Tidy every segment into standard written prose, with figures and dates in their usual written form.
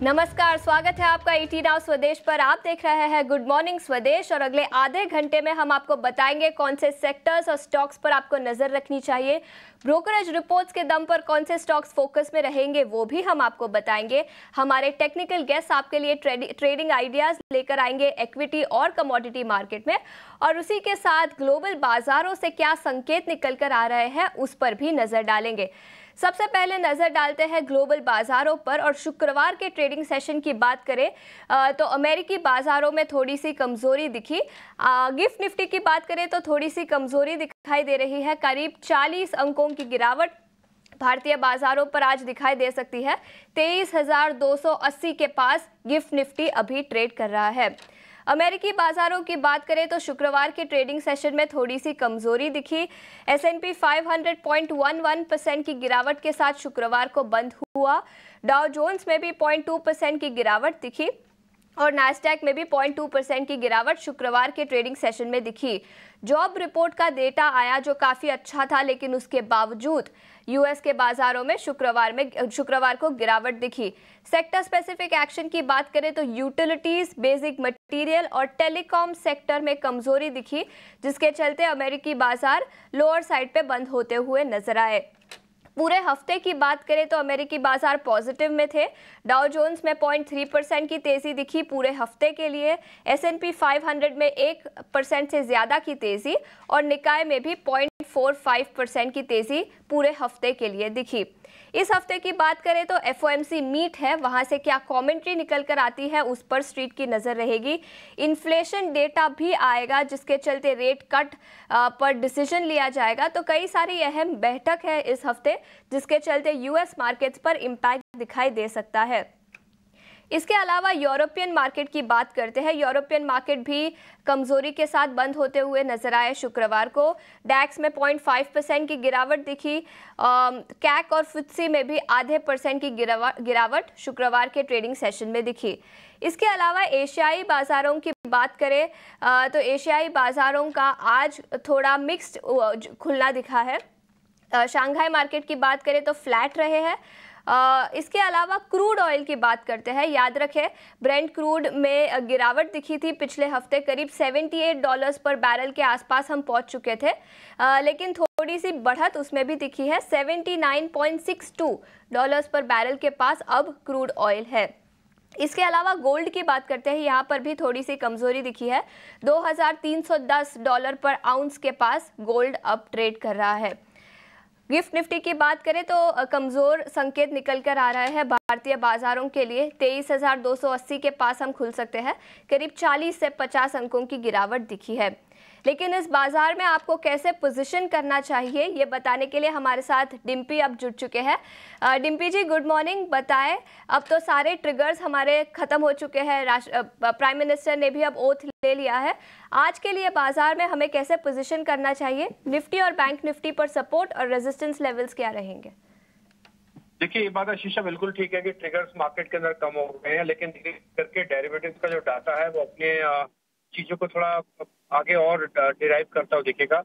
नमस्कार, स्वागत है आपका ईटी नाउ स्वदेश पर। आप देख रहे हैं गुड मॉर्निंग स्वदेश और अगले आधे घंटे में हम आपको बताएंगे कौन से सेक्टर्स और स्टॉक्स पर आपको नजर रखनी चाहिए। ब्रोकरेज रिपोर्ट्स के दम पर कौन से स्टॉक्स फोकस में रहेंगे वो भी हम आपको बताएंगे। हमारे टेक्निकल गेस्ट आपके लिए ट्रेडिंग आइडियाज लेकर आएंगे इक्विटी और कमोडिटी मार्केट में, और उसी के साथ ग्लोबल बाजारों से क्या संकेत निकल कर आ रहे हैं उस पर भी नजर डालेंगे। सबसे पहले नजर डालते हैं ग्लोबल बाजारों पर, और शुक्रवार के ट्रेडिंग सेशन की बात करें तो अमेरिकी बाजारों में थोड़ी सी कमजोरी दिखी। गिफ्ट निफ्टी की बात करें तो थोड़ी सी कमजोरी दिखाई दे रही है, करीब 40 अंकों की गिरावट भारतीय बाजारों पर आज दिखाई दे सकती है। 23,280 के पास गिफ्ट निफ्टी अभी ट्रेड कर रहा है। अमेरिकी बाजारों की बात करें तो शुक्रवार के ट्रेडिंग सेशन में थोड़ी सी कमजोरी दिखी। S&P 500 0.11% की गिरावट के साथ शुक्रवार को बंद हुआ। डाउ जोन्स में भी 0.2% की गिरावट दिखी और नास्डैक में भी 0.2% की गिरावट शुक्रवार के ट्रेडिंग सेशन में दिखी। जॉब रिपोर्ट का डेटा आया जो काफी अच्छा था, लेकिन उसके बावजूद यूएस के बाजारों में शुक्रवार को गिरावट दिखी। सेक्टर स्पेसिफिक एक्शन की बात करें तो यूटिलिटीज, बेसिक मटेरियल और टेलीकॉम सेक्टर में कमजोरी दिखी, जिसके चलते अमेरिकी बाजार लोअर साइड पे बंद होते हुए नजर आए। पूरे हफ्ते की बात करें तो अमेरिकी बाजार पॉजिटिव में थे। डाउ जोन्स में 0.3% की तेजी दिखी पूरे हफ्ते के लिए। S&P 500 में 1% से ज्यादा की तेजी और निकाय में भी 0.45% की तेजी पूरे हफ्ते के लिए दिखी। इस हफ्ते की बात करें तो FOMC मीट है, वहां से क्या कमेंट्री निकल कर आती है उस पर स्ट्रीट की नजर रहेगी। इन्फ्लेशन डेटा भी आएगा, जिसके चलते रेट कट पर डिसीजन लिया जाएगा। तो कई सारी अहम बैठक है इस हफ्ते, जिसके चलते यूएस मार्केट्स पर इम्पैक्ट दिखाई दे सकता है। इसके अलावा यूरोपियन मार्केट की बात करते हैं। यूरोपियन मार्केट भी कमजोरी के साथ बंद होते हुए नजर आए शुक्रवार को। डैक्स में 0.5% की गिरावट दिखी। कैक और FTSE में भी आधे % की गिरावट शुक्रवार के ट्रेडिंग सेशन में दिखी। इसके अलावा एशियाई बाजारों की बात करें तो एशियाई बाजारों का आज थोड़ा मिक्स्ड खुलना दिखा है। शंघाई मार्केट की बात करें तो फ्लैट रहे हैं। इसके अलावा क्रूड ऑयल की बात करते हैं। याद रखें, ब्रेंट क्रूड में गिरावट दिखी थी पिछले हफ्ते, करीब $78 पर बैरल के आसपास हम पहुंच चुके थे, लेकिन थोड़ी सी बढ़त उसमें भी दिखी है। $79.62 पर बैरल के पास अब क्रूड ऑयल है। इसके अलावा गोल्ड की बात करते हैं, यहाँ पर भी थोड़ी सी कमजोरी दिखी है। $2,310 पर आउंस के पास गोल्ड अब ट्रेड कर रहा है। गिफ्ट निफ्टी की बात करें तो कमजोर संकेत निकल कर आ रहा है भारतीय बाजारों के लिए। 23,280 के पास हम खुल सकते हैं। करीब 40 से 50 अंकों की गिरावट दिखी है। लेकिन इस बाजार में आपको कैसे पोजीशन करना चाहिए ये बताने के लिए हमारे साथ डिम्पी अब जुड़ चुके हैं। डिम्पी जी, गुड मॉर्निंग। बताएं, अब तो सारे ट्रिगर्स हमारे खत्म हो चुके हैं, प्राइम मिनिस्टर ने भी अब ओथ ले लिया है। आज के लिए बाजार में हमें कैसे पोजीशन करना चाहिए? निफ्टी और बैंक निफ्टी पर सपोर्ट और रेजिस्टेंस लेवल्स क्या रहेंगे? देखिए, ये बात आशीषा बिल्कुल ठीक है कि ट्रिगर्स मार्केट के अंदर कम हो गए हैं, लेकिन धीरे करके डेरिवेटिव्स का जो डाटा है वो अपने चीजों को थोड़ा आगे और डिराइव करता हुआ दिखेगा।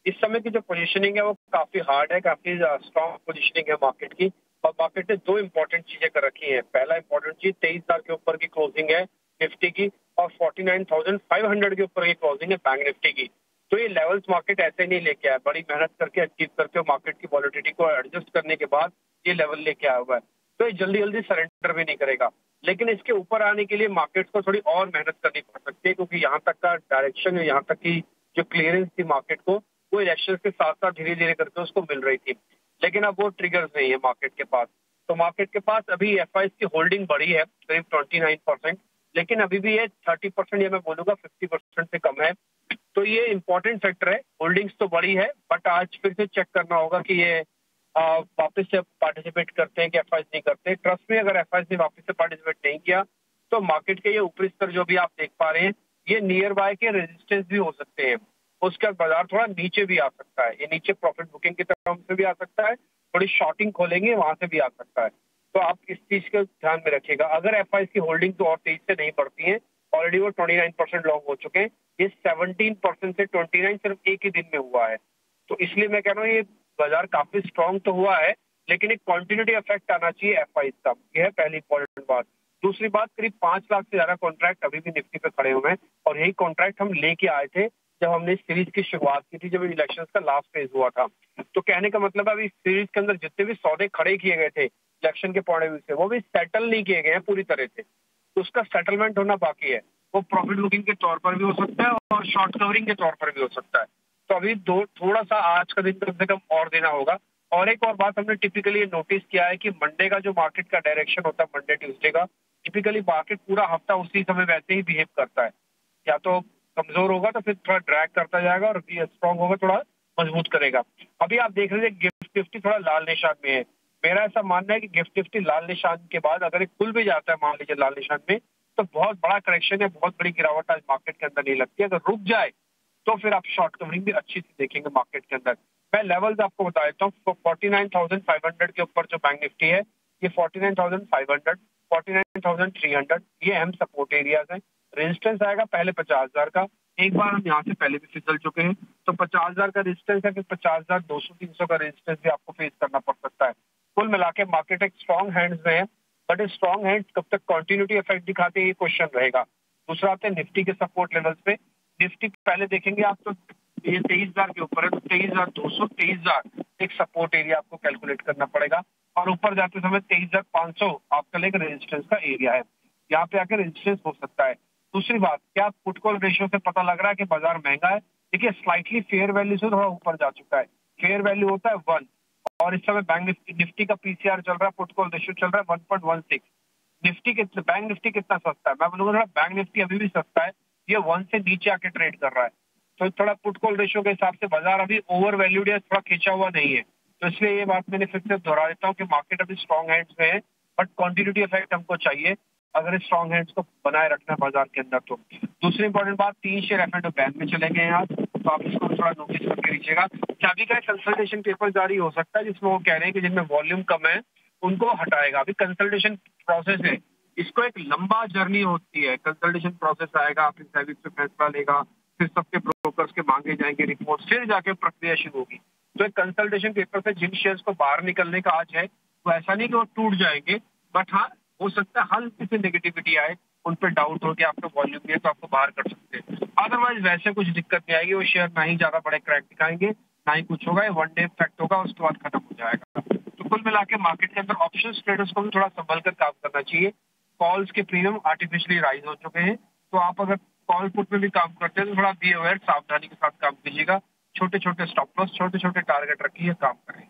इस समय की जो पोजीशनिंग है वो काफी हार्ड है, काफी स्ट्रॉन्ग पोजीशनिंग है मार्केट की। और मार्केट ने दो इंपॉर्टेंट चीजें कर रखी है। पहला इंपॉर्टेंट चीज 23,000 के ऊपर की क्लोजिंग है निफ्टी की, और 49,500 के ऊपर की क्लोजिंग है बैंक निफ्टी की। तो ये लेवल्स मार्केट ऐसे नहीं लेके आया, बड़ी मेहनत करके अचीव करके मार्केट की वॉलिटिलिटी को एडजस्ट करने के बाद ये लेवल लेके आया हुआ है। तो ये जल्दी जल्दी सरेंडर भी नहीं करेगा, लेकिन इसके ऊपर आने के लिए मार्केट को थोड़ी और मेहनत करनी पड़ सकती है, क्योंकि यहाँ तक का डायरेक्शन, यहाँ तक की जो क्लियरेंस थी मार्केट को, वो इलेक्शन के साथ साथ धीरे धीरे करके उसको मिल रही थी। लेकिन अब वो ट्रिगर्स नहीं है मार्केट के पास। तो मार्केट के पास अभी FIs की होल्डिंग बढ़ी है करीब 29%, लेकिन अभी भी ये 30% या मैं बोलूंगा 50% से कम है। तो ये इंपॉर्टेंट फैक्टर है। होल्डिंग्स तो बड़ी है, बट आज फिर से चेक करना होगा कि ये वापस से पार्टिसिपेट करते हैं कि FIs नहीं करते। ट्रस्ट में अगर FIs ने वापस से पार्टिसिपेट नहीं किया तो मार्केट के ये ऊपरी स्तर जो भी आप देख पा रहे हैं, ये नियर बाय के रेजिस्टेंस भी हो सकते हैं। उसके बाद बाजार थोड़ा नीचे भी आ सकता है। ये नीचे प्रॉफिट बुकिंग की तरफ से भी आ सकता है, थोड़ी शॉर्टिंग खोलेंगे वहां से भी आ सकता है। तो आप इस चीज को ध्यान में रखिएगा। अगर FIs की होल्डिंग तो और तेज से नहीं बढ़ती है, ऑलरेडी वो 29% लॉन्ग हो चुके हैं। ये 17% से 29 सिर्फ एक ही दिन में हुआ है। तो इसलिए मैं कह रहा हूँ ये बाजार काफी स्ट्रांग तो हुआ है, लेकिन एक कंटिन्यूटी इफेक्ट आना चाहिए FIs का। यह है पहली इंपॉर्टेंट बात। दूसरी बात, करीब 5 लाख से ज्यादा कॉन्ट्रैक्ट अभी भी निफ्टी पे खड़े हुए हैं और यही कॉन्ट्रैक्ट हम लेके आए थे जब हमने इस सीरीज की शुरुआत की थी, जब इलेक्शन का लास्ट फेज हुआ था। तो कहने का मतलब अभी सीरीज के अंदर जितने भी सौदे खड़े किए गए थे इलेक्शन के पॉइंट ऑफ व्यू से, वो भी सेटल नहीं किए गए हैं पूरी तरह से, तो उसका सेटलमेंट होना बाकी है। वो प्रॉफिट बुकिंग के तौर पर भी हो सकता है और शॉर्ट कवरिंग के तौर पर भी हो सकता है। तो अभी थोड़ा सा आज का दिन कम से कम और देना होगा। और एक और बात हमने टिपिकली नोटिस किया है कि मंडे का जो मार्केट का डायरेक्शन होता है, मंडे ट्यूसडे का, टिपिकली मार्केट पूरा हफ्ता उसी समय वैसे ही बिहेव करता है। या तो कमजोर होगा तो फिर थोड़ा ड्रैग करता जाएगा और स्ट्रॉन्ग होगा थोड़ा मजबूत करेगा। अभी आप देख रहे थे गिफ्ट निफ्टी थोड़ा लाल निशान में है। मेरा ऐसा मानना है कि गिफ्ट निफ्टी लाल निशान के बाद अगर एक खुल भी जाता है मान लीजिए लाल निशान में, तो बहुत बड़ा करेक्शन है, बहुत बड़ी गिरावट आज मार्केट के अंदर नहीं लगती है। अगर रुक जाए तो फिर आप शॉर्ट कवरिंग भी अच्छी से देखेंगे मार्केट के अंदर। मैं लेवल्स आपको बता देता हूँ। 49,500 के ऊपर जो बैंक निफ्टी है, ये 49,500, 49,300 ये अहम सपोर्ट एरियाज हैं। रेजिस्टेंस आएगा पहले 50,000 का, एक बार हम यहाँ से पहले भी फिसल चुके हैं, तो 50,000 का रेजिस्टेंस है, फिर 50,200-300 का रेजिस्टेंस भी आपको फेस करना पड़ सकता है। कुल मिला के मार्केट एक स्ट्रॉन्ग हैंड्स में है, बट स्ट्रॉन्ग हैंड्स कब तक कंटिन्यूटी इफेक्ट दिखाते हैं ये क्वेश्चन रहेगा। दूसरा आते हैं निफ्टी के सपोर्ट लेवल्स पे। निफ्टी पहले देखेंगे आप तो ये 23,000 के ऊपर है, तो 23,200, 23,000 एक सपोर्ट एरिया आपको कैलकुलेट करना पड़ेगा और ऊपर जाते समय 23,500 आपका एक रेजिस्टेंस का एरिया है। यहाँ पे आकर रेजिस्टेंस हो सकता है। दूसरी बात, क्या पुट कॉल रेशियो से पता लग रहा है कि बाजार महंगा है? देखिए स्लाइटली फेयर वैल्यू से थोड़ा ऊपर जा चुका है। फेयर वैल्यू होता है 1 और इस समय बैंक निफ्टी का पीसीआर चल रहा है, पुट कॉल रेशियो चल रहा है 1.16। निफ्टी कितना, बैंक निफ्टी कितना सस्ता है? मैं बोलूंगा थोड़ा बैंक निफ्टी अभी भी सस्ता है, ये 1 से नीचे आके ट्रेड कर रहा है। तो थोड़ा पुट कॉल रेशियो के हिसाब से बाजार अभी ओवर वैल्यूड है, थोड़ा खींचा हुआ नहीं है। तो इसलिए ये बात मैंने फिर से दोहरा देता हूँ कि मार्केट अभी स्ट्रॉन्ग हैंड्स में है, बट क्वांटिटी इफेक्ट हमको चाहिए अगर इस स्ट्रॉन्ग हैंड्स को बनाए रखना है बाजार के अंदर। तो दूसरी इंपॉर्टेंट बात, 3 शेयर F&O बैन में चले गए हैं आज, तो आप इसको थोड़ा नोटिस करके लीजिएगा। चाबी का कंसल्टेशन पेपर जारी हो सकता है जिसमें वो कह रहे हैं कि जिनमें वॉल्यूम कम है उनको हटाएगा। अभी कंसल्टेशन प्रोसेस है, इसको एक लंबा जर्नी होती है। कंसल्टेशन प्रोसेस आएगा, फिर सेबी पे फैसला लेगा, फिर सबके ब्रोकर्स के मांगे जाएंगे रिपोर्ट, फिर जाके प्रक्रिया शुरू होगी। तो एक कंसल्टेशन पेपर से जिन शेयर्स को बाहर निकलने का आज है, तो ऐसा नहीं कि वो टूट जाएंगे, बट हाँ हो सकता है हल्की सी नेगेटिविटी आए, उन पर डाउट हो कि आपका वॉल्यूम नहीं है तो आपको बाहर कर सकते हैं। अदरवाइज वैसे कुछ दिक्कत नहीं आएगी। वो शेयर ना ही ज्यादा बड़े क्रैक दिखाएंगे, ना ही कुछ होगा, 1 डे इफेक्ट होगा, उसके बाद खत्म हो जाएगा। तो कुल मिला के मार्केट के अंदर ऑप्शन ट्रेडर्स को भी थोड़ा संभल कर काम करना चाहिए। कॉल्स के प्रीमियम आर्टिफिशियली राइज हो चुके हैं, तो आप अगर कॉल पुट में भी काम करते हैं तो थोड़ा बी अवेयर, सावधानी के साथ काम कीजिएगा। छोटे छोटे स्टॉप लॉस, छोटे छोटे टारगेट रखिए, काम करें।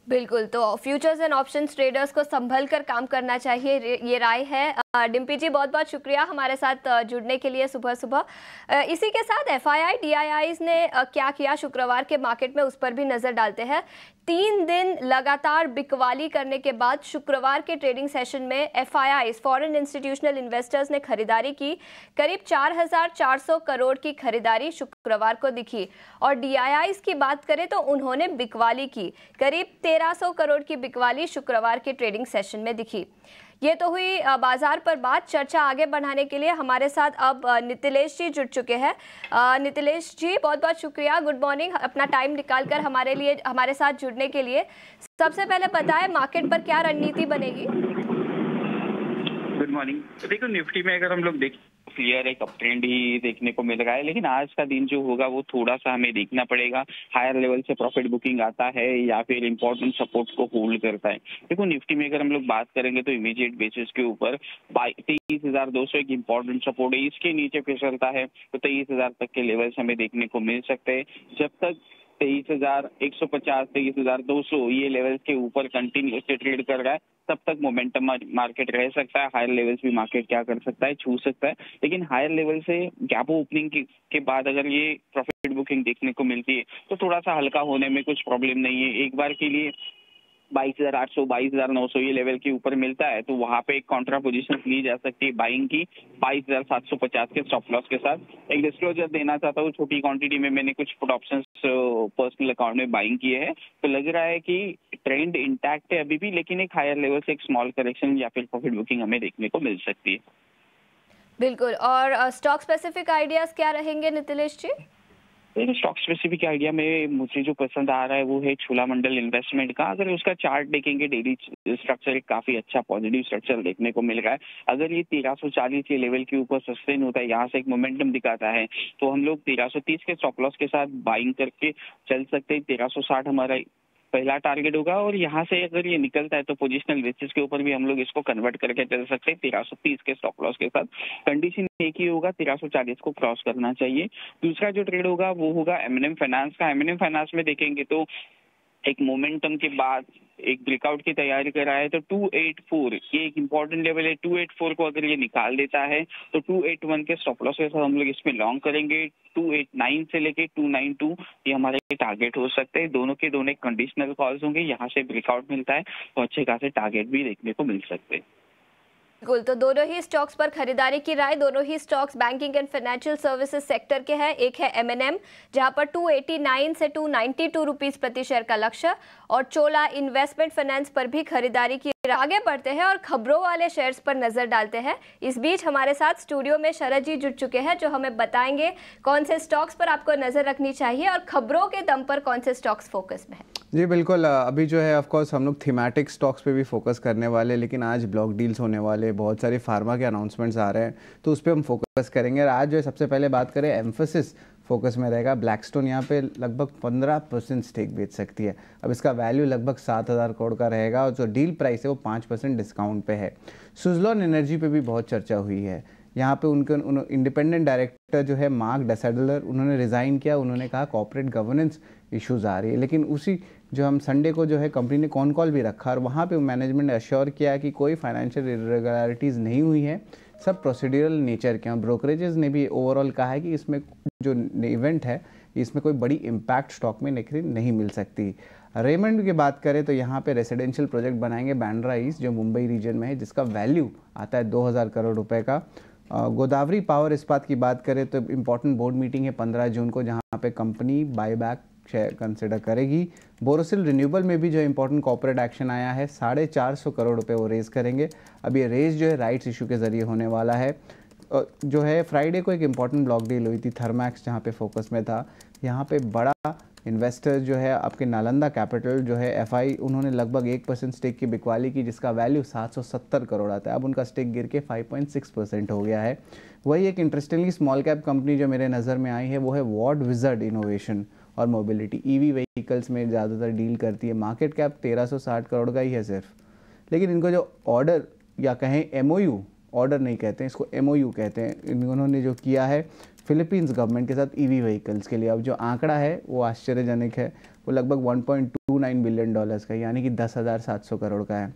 बिल्कुल, तो फ्यूचर्स एंड ऑप्शंस ट्रेडर्स को संभल कर काम करना चाहिए, ये राय है। डिम्पी जी बहुत बहुत शुक्रिया हमारे साथ जुड़ने के लिए सुबह सुबह। इसी के साथ एफआईआई डीआईआईज ने क्या किया शुक्रवार के मार्केट में, उस पर भी नज़र डालते हैं। 3 दिन लगातार बिकवाली करने के बाद शुक्रवार के ट्रेडिंग सेशन में एफआईआईज फॉरेन इंस्टीट्यूशनल इन्वेस्टर्स ने खरीदारी की। करीब 4,400 करोड़ की खरीदारी शुक्रवार को दिखी और डीआईआईज की बात करें तो उन्होंने बिकवाली की। करीब 1,300 करोड़ की बिकवाली शुक्रवार के ट्रेडिंग सेशन में दिखी। ये तो हुई बाजार पर बात। चर्चा आगे बढ़ाने के लिए हमारे साथ अब नितिलेश जी जुड़ चुके हैं। नितिलेश जी बहुत बहुत शुक्रिया, गुड मॉर्निंग, अपना टाइम निकाल कर हमारे साथ जुड़ने के लिए। सबसे पहले बताएं मार्केट पर क्या रणनीति बनेगी? Good morning. तो देखो निफ्टी में अगर हम लोग देखें क्लियर एक अप ट्रेंड ही देखने को मिल रहा है, लेकिन आज का दिन जो होगा वो थोड़ा सा हमें देखना पड़ेगा हायर लेवल से प्रॉफिट बुकिंग आता है या फिर इंपॉर्टेंट सपोर्ट को होल्ड करता है। देखो निफ्टी में अगर हम लोग बात करेंगे तो इमीडिएट बेसिस के ऊपर 23,200 एक इंपॉर्टेंट सपोर्ट है, इसके नीचे फिसलता है तो 23,000 तक के लेवल्स हमें देखने को मिल सकते हैं। जब तक 23,150, 23,200 ये लेवल्स के ऊपर कंटिन्यूसली ट्रेड कर रहा है तब तक मोमेंटम मार्केट रह सकता है। हायर लेवल्स भी मार्केट क्या कर सकता है, छू सकता है, लेकिन हायर लेवल से गैप ओपनिंग के बाद अगर ये प्रॉफिट बुकिंग देखने को मिलती है तो थोड़ा सा हल्का होने में कुछ प्रॉब्लम नहीं है। एक बार के लिए 22,800, 22,900 ये लेवल के ऊपर मिलता है तो वहां पे एक कॉन्ट्रा पोजीशन ली जा सकती है बाइंग की 22,750 के स्टॉप लॉस के साथ। एक डिस्क्लोजर देना चाहता हूँ, छोटी क्वांटिटी में मैंने कुछ पुट ऑप्शंस पर्सनल अकाउंट में बाइंग किए हैं, तो लग रहा है कि ट्रेंड इंटैक्ट है अभी भी, लेकिन एक हायर लेवल से एक स्मॉल करेक्शन या फिर प्रॉफिट बुकिंग हमें देखने को मिल सकती है। बिल्कुल, और स्टॉक स्पेसिफिक आइडियाज क्या रहेंगे नितिलेश जी? देखिए स्टॉक स्पेसिफिक आइडिया में मुझे जो पसंद आ रहा है वो है छोलामंडल इन्वेस्टमेंट का। अगर उसका चार्ट देखेंगे डेली स्ट्रक्चर एक काफी अच्छा पॉजिटिव स्ट्रक्चर देखने को मिल रहा है। अगर ये 1340 के लेवल के ऊपर सस्टेन होता है, यहाँ से एक मोमेंटम दिखाता है, तो हम लोग 1330 के स्टॉप लॉस के साथ बाइंग करके चल सकते हैं। 1360 हमारा पहला टारगेट होगा और यहाँ से अगर ये निकलता है तो पोजिशनल बेसिस के ऊपर भी हम लोग इसको कन्वर्ट करके चल सकते हैं 1330 के स्टॉप लॉस के साथ। कंडीशन एक ही होगा, 1340 को क्रॉस करना चाहिए। दूसरा जो ट्रेड होगा वो होगा एमएनएम फाइनेंस का। एमएनएम फाइनेंस में देखेंगे तो एक मोमेंटम के बाद एक ब्रेकआउट की तैयारी कर रहा है, तो 284 ये एक इंपॉर्टेंट लेवल है। 284 को अगर ये निकाल देता है तो 281 के स्टॉप लॉस के साथ हम लोग इसमें लॉन्ग करेंगे। 289 से लेके 292 ये हमारे टारगेट हो सकते हैं। दोनों के दोनों कंडीशनल कॉल्स होंगे। यहाँ से ब्रेकआउट मिलता है तो अच्छे खासे टारगेट भी देखने को मिल सकते हैं। बिल्कुल, तो दोनों ही स्टॉक्स पर खरीदारी की राय। दोनों ही stocks banking and financial services sector के हैं। एक है एमएनएम जहां पर 289 से 292 रुपीस प्रति शेयर का लक्ष्य, और चोला इन्वेस्टमेंट फाइनेंस पर भी खरीदारी की। आगे बढ़ते हैं और खबरों वाले शेयर्स पर नजर डालते हैं। इस बीच हमारे साथ स्टूडियो में शरद जी जुड़ चुके हैं जो हमें बताएंगे कौन से स्टॉक्स पर आपको नजर रखनी चाहिए और खबरों के दम पर कौन से स्टॉक्स फोकस में है। जी बिल्कुल, अभी जो है ऑफ कोर्स हम लोग थीमेटिक स्टॉक्स पे भी फोकस करने वाले, लेकिन आज ब्लॉक डील्स होने वाले, बहुत सारे फार्मा के अनाउंसमेंट्स आ रहे हैं तो उस पर हम फोकस करेंगे। और आज जो है सबसे पहले बात करें एम्फेसिस फोकस में रहेगा। ब्लैकस्टोन यहाँ पे लगभग 15% स्टेक बेच सकती है। अब इसका वैल्यू लगभग 7000 करोड़ का रहेगा और जो डील प्राइस है वो 5% डिस्काउंट पे है। सुजलॉन एनर्जी पे भी बहुत चर्चा हुई है। यहाँ पे उनके इंडिपेंडेंट डायरेक्टर जो है मार्क डेसेडलर, उन्होंने रिज़ाइन किया। उन्होंने कहा कॉर्पोरेट गवर्नेंस इश्यूज़ आ रही है, लेकिन उसी जो हम संडे को जो है कंपनी ने कॉन कॉल भी रखा और वहाँ पे मैनेजमेंट ने अश्योर किया कि कोई फाइनेंशियल इरेगुलरिटीज़ नहीं हुई है, सब प्रोसीड्यूरल नेचर के हैं। ब्रोकरेजेस ने भी ओवरऑल कहा है कि इसमें जो इवेंट है इसमें कोई बड़ी इम्पैक्ट स्टॉक में नहीं मिल सकती। रेमंड की बात करें तो यहाँ पे रेसिडेंशियल प्रोजेक्ट बनाएंगे बांद्रा ईस्ट जो मुंबई रीजन में है, जिसका वैल्यू आता है 2000 करोड़ रुपए का। गोदावरी पावर इस्पात की बात करें तो इम्पॉर्टेंट बोर्ड मीटिंग है 15 जून को, जहाँ पे कंपनी बायबैक शेयर कंसिडर करेगी। बोरोसिल रिन्यूएबल में भी जो इम्पोर्टेंट कॉर्पोरेट एक्शन आया है, 450 करोड़ रुपए वो रेज़ करेंगे। अब ये रेज़ जो है राइट्स इशू के ज़रिए होने वाला है। जो है फ्राइडे को एक इम्पॉर्टेंट ब्लॉक डील हुई थी थर्मैक्स, जहाँ पे फोकस में था। यहाँ पे बड़ा इन्वेस्टर जो है आपके नालंदा कैपिटल जो है एफआई, उन्होंने लगभग 1% स्टेक की बिकवाली की, जिसका वैल्यू 770 करोड़ आता है। अब उनका स्टेक गिर के 5.6% हो गया है। वही एक इंटरेस्टिंगली स्मॉल कैप कंपनी जो मेरे नज़र में आई है वो है वॉर्ड विजर्ड इनोवेशन और मोबिलिटी, ईवी व्हीकल्स में ज़्यादातर डील करती है। मार्केट कैप 1360 करोड़ का ही है सिर्फ, लेकिन इनको जो ऑर्डर या कहें एमओयू, ऑर्डर नहीं कहते हैं इसको, एमओयू कहते हैं, इन्होंने जो किया है फिलीपींस गवर्नमेंट के साथ ईवी व्हीकल्स के लिए, अब जो आंकड़ा है वो आश्चर्यजनक है। वो लगभग $1.29 बिलियन का, यानी कि 10,700 करोड़ का है।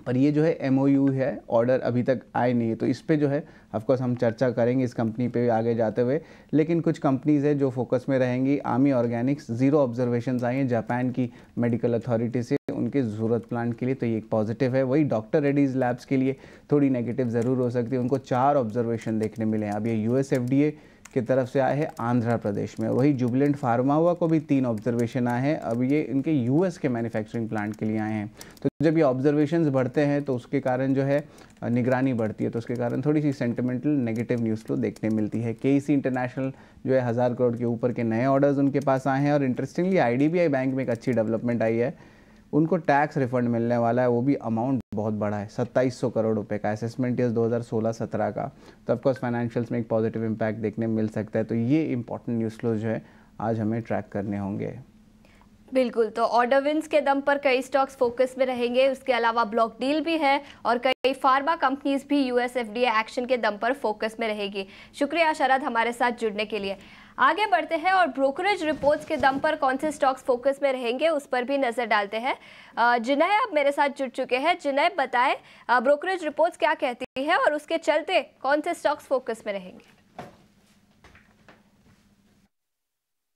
पर ये जो है एमओयू है, ऑर्डर अभी तक आए नहीं है, तो इस पे जो है ऑफकोर्स हम चर्चा करेंगे इस कंपनी पे आगे जाते हुए। लेकिन कुछ कंपनीज़ है जो फोकस में रहेंगी। आमी ऑर्गेनिक्स, ज़ीरो ऑब्जर्वेशंस आई हैं जापान की मेडिकल अथॉरिटी से उनके ज़रूरत प्लांट के लिए, तो ये एक पॉजिटिव है। वही डॉक्टर रेड्डीज़ लैब्स के लिए थोड़ी नेगेटिव ज़रूर हो सकती है, उनको 4 ऑब्जर्वेशन देखने मिले हैं। अब ये यूएस एफडीए की तरफ से आए हैं आंध्र प्रदेश में। वही जुबिलेंट फार्मा हुआ को भी 3 ऑब्जर्वेशन आए हैं, अब ये इनके यूएस के मैन्युफैक्चरिंग प्लांट के लिए आए हैं। तो जब ये ऑब्जर्वेशंस बढ़ते हैं तो उसके कारण जो है निगरानी बढ़ती है, तो उसके कारण थोड़ी सी सेंटिमेंटल नेगेटिव न्यूज़ फ्लो देखने मिलती है। केईसी इंटरनेशनल जो है 1000 करोड़ के ऊपर के नए ऑर्डर्स उनके पास आए हैं। और इंटरेस्टिंगली आईडीबीआई बैंक में एक अच्छी डेवलपमेंट आई है, उनको टैक्स रिफंड मिलने वाला है, वो भी अमाउंट बहुत बड़ा है, 2700 करोड़ रुपए का, असेसमेंट ईयर 2016-17 का। तो ऑफकोर्स फाइनेंशियल्स में एक पॉजिटिव इम्पैक्ट देखने मिल सकता है। तो ये इंपॉर्टेंट न्यूज़ फ्लो जो है आज हमें ट्रैक करने होंगे। बिल्कुल, तो ऑर्डर विंस के दम पर कई स्टॉक्स फोकस में रहेंगे, उसके अलावा ब्लॉक डील भी है और कई फार्मा कंपनीज भी यूएस एफडीए एक्शन के दम पर फोकस में रहेगी। शुक्रिया शरद हमारे साथ जुड़ने के लिए। आगे बढ़ते हैं और ब्रोकरेज रिपोर्ट्स के दम पर कौन से स्टॉक्स फोकस में रहेंगे उस पर भी नजर डालते हैं। जिनय अब मेरे साथ जुड़ चुके हैं। जिनय बताएं ब्रोकरेज रिपोर्ट्स क्या कहती है और उसके चलते कौन से स्टॉक्स फोकस में रहेंगे।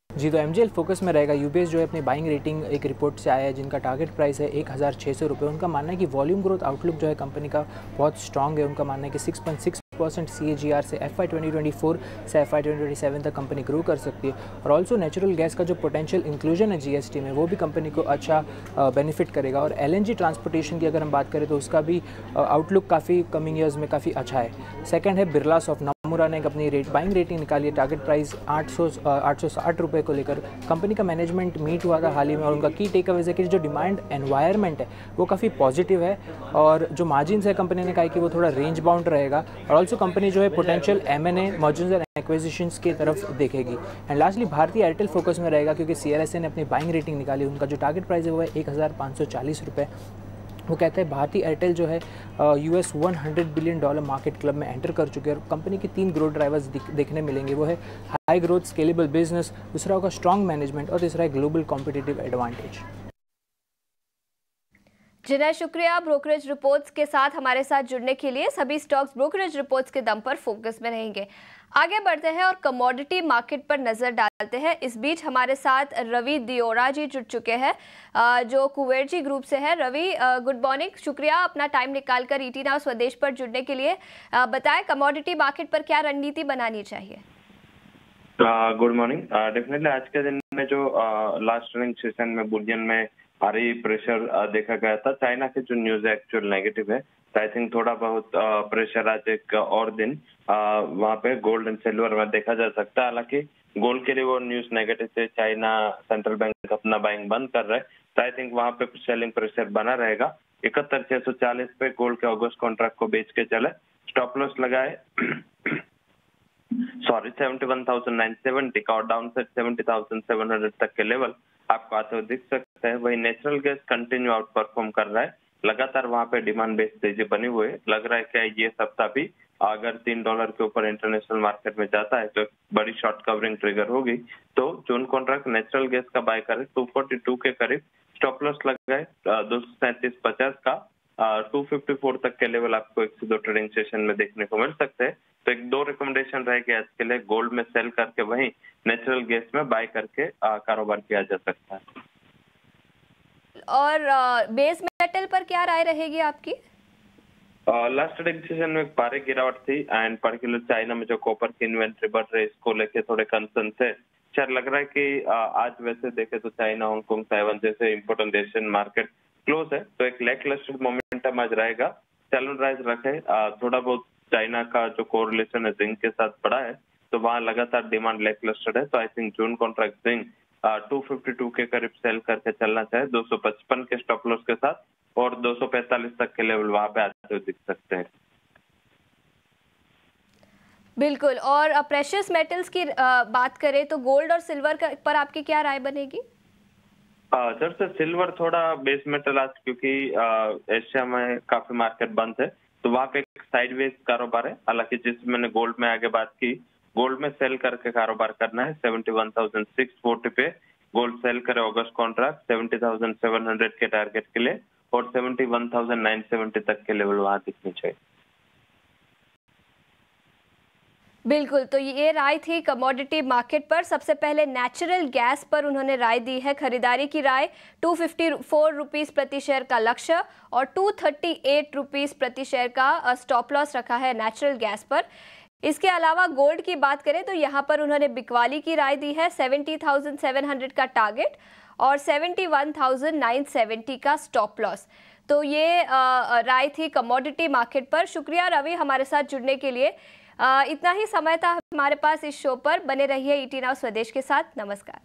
जी, तो एमजीएल फोकस में रहेगा। यूबीएस जो है अपनी बाइंग रेटिंग एक रिपोर्ट से आया है जिनका टारगेट प्राइस है 1600 रुपये। उनका मानना है कि वॉल्यूम ग्रोथ आउटलुक जो है कंपनी का बहुत स्ट्रांग है। उनका मानना है कि 6.6% CAGR से FY 2024 से FY 2027 तक कंपनी ग्रो कर सकती है। और ऑल्सो नेचुरल गैस का जो पोटेंशियल इंक्लूजन है जीएसटी में, वो भी कंपनी को अच्छा बेनिफिट करेगा। और LNG ट्रांसपोर्टेशन की अगर हम बात करें तो उसका भी आउटलुक काफ़ी कमिंग ईयर्स में काफ़ी अच्छा है। सेकेंड है बिरला सॉफ्ट। नामुरा ने एक अपनी बाइंग रेटिंग निकाली है, टारगेट प्राइस 860 रुपये को लेकर। कंपनी का मैनेजमेंट मीट हुआ था हाल ही में और उनका की टेक अवेज है कि जो डिमांड एनवायरनमेंट है वो काफ़ी पॉजिटिव है और जो मार्जिन्स है कंपनी ने कहा कि वो थोड़ा रेंज बाउंड रहेगा और ऑल्सो कंपनी जो है potential M&A mergers and acquisitions की तरफ देखेगी। एंड लास्टली भारतीय एयरटेल फोकस में रहेगा क्योंकि CLSA ने अपनी बाइंग रेटिंग निकाली, उनका जो टारगेट प्राइस है वो है 1540 रुपये। वो कहते हैं भारतीय एयरटेल जो है US $100 बिलियन मार्केट क्लब में एंटर कर चुके हैं और कंपनी के 3 ग्रोथ ड्राइवर्स देखने मिलेंगे। वो है हाई ग्रोथ स्केलेबल बिजनेस, दूसरा होगा स्ट्रॉन्ग मैनेजमेंट और तीसरा है ग्लोबल कॉम्पिटिटिव एडवांटेज। जिन्हें शुक्रिया ब्रोकरेज रिपोर्ट्स के साथ हमारे साथ जुड़ने के लिए। सभी स्टॉक्स ब्रोकरेज रिपोर्ट्स के दम पर फोकस में रहेंगे। आगे बढ़ते हैं और कमोडिटी मार्केट पर नजर डालते हैं। इस बीच हमारे साथ रवि दियोरा जी जुड़ चुके हैं जो कुवेरजी ग्रुप से है। रवि गुड मॉर्निंग, शुक्रिया अपना टाइम निकालकर ET नाउ स्वदेश पर जुड़ने के लिए। बताएं कमोडिटी मार्केट पर क्या रणनीति बनानी चाहिए। Good morning. डेफिनेटली आज के दिन में जो लास्ट अर्निंग सेशन में बुलियन में भारी प्रेशर देखा गया था। चाइना के जो न्यूज है एक्चुअल नेगेटिव है, तो आई थिंक थोड़ा बहुत प्रेशर आज एक और दिन वहाँ पे गोल्ड एंड सिल्वर में देखा जा सकता है। हालांकि गोल्ड के लिए वो न्यूज नेगेटिव से चाइना सेंट्रल बैंक अपना बाइंग बंद कर रहा है, तो आई थिंक वहाँ पे सेलिंग प्रेशर बना रहेगा। 71,640 पे गोल्ड के अगस्त कॉन्ट्रैक्ट को बेच के चले, स्टॉप लॉस लगाए 71,970 का और डाउन साइड 70,700 तक के लेवल आपको आते हुए दिख सकते हैं। वही natural gas continue out perform कर रहा है, लगातार वहाँ पे डिमांड बेस्ड तेजी बनी हुई है। लग रहा है कि ये सप्ताह भी अगर $3 के ऊपर इंटरनेशनल मार्केट में जाता है तो बड़ी शॉर्ट कवरिंग ट्रिगर होगी। तो जून कॉन्ट्रैक्ट नेचुरल गैस का बाय करें 242 के करीब, स्टॉप लॉस लगाए 237.50 का, 254 तक के लेवल आपको 1 से 2 ट्रेडिंग सेशन में देखने को मिल सकते हैं। तो 1-2 रिकमेंडेशन रहेगी आज के लिए, गोल्ड में सेल करके वहीं नेचुरल गैस में बाय करके कारोबार किया जा सकता है। और बेस मेटल पर क्या राय रहेगी आपकी? लास्ट ट्रेडिंग सेशन में भारी गिरावट थी एंड पर्टिकुलर चाइना में जो कॉपर की इन्वेंट्री बढ़ रही है इसको लेके थोड़े कंसर्न थे। शायद लग रहा है कि आज वैसे देखे तो चाइना, हांगकांग, ताइवान जैसे इम्पोर्टेंट एशियन मार्केट क्लोज है, तो एक लैक लस्टर मोमेंटम आज रहेगा। चैलेंज राइज रखे, थोड़ा बहुत चाइना का जो कोरिलेशन है जिंक के साथ पड़ा है, तो वहाँ लगातार डिमांड लैक लस्टर है। तो I think June contract zinc 252 के करीब सेल करके चलना चाहे 255 के स्टॉप लॉस के साथ, और 245 तक के लेवल वहाँ पे आते हुए दिख सकते हैं। बिल्कुल। और प्रेशियस मेटल्स की बात करें तो गोल्ड और सिल्वर पर आपकी क्या राय बनेगी? सर से सिल्वर थोड़ा बेस मेटल आज क्योंकि एशिया में काफी मार्केट बंद है, तो वहाँ पे एक साइडवेज कारोबार है। हालांकि जिस मैंने गोल्ड में आगे बात की, गोल्ड में सेल करके कारोबार करना है 71,640 पे गोल्ड सेल करे अगस्त कॉन्ट्रैक्ट 70,700 के टारगेट के लिए, और 71,970 तक के लेवल वहाँ दिखनी चाहिए। बिल्कुल, तो ये राय थी कमोडिटी मार्केट पर। सबसे पहले नेचुरल गैस पर उन्होंने राय दी है, खरीदारी की राय। 254 रुपीज़ प्रति शेयर का लक्ष्य और 238 रुपीज़ प्रति शेयर का स्टॉप लॉस रखा है नेचुरल गैस पर। इसके अलावा गोल्ड की बात करें तो यहाँ पर उन्होंने बिकवाली की राय दी है, 70,700 का टारगेट और 71,970 का स्टॉप लॉस। तो ये राय थी कमोडिटी मार्केट पर। शुक्रिया रवि हमारे साथ जुड़ने के लिए। इतना ही समय था हमारे पास इस शो पर। बने रहिए ET नाउ स्वदेश के साथ। नमस्कार।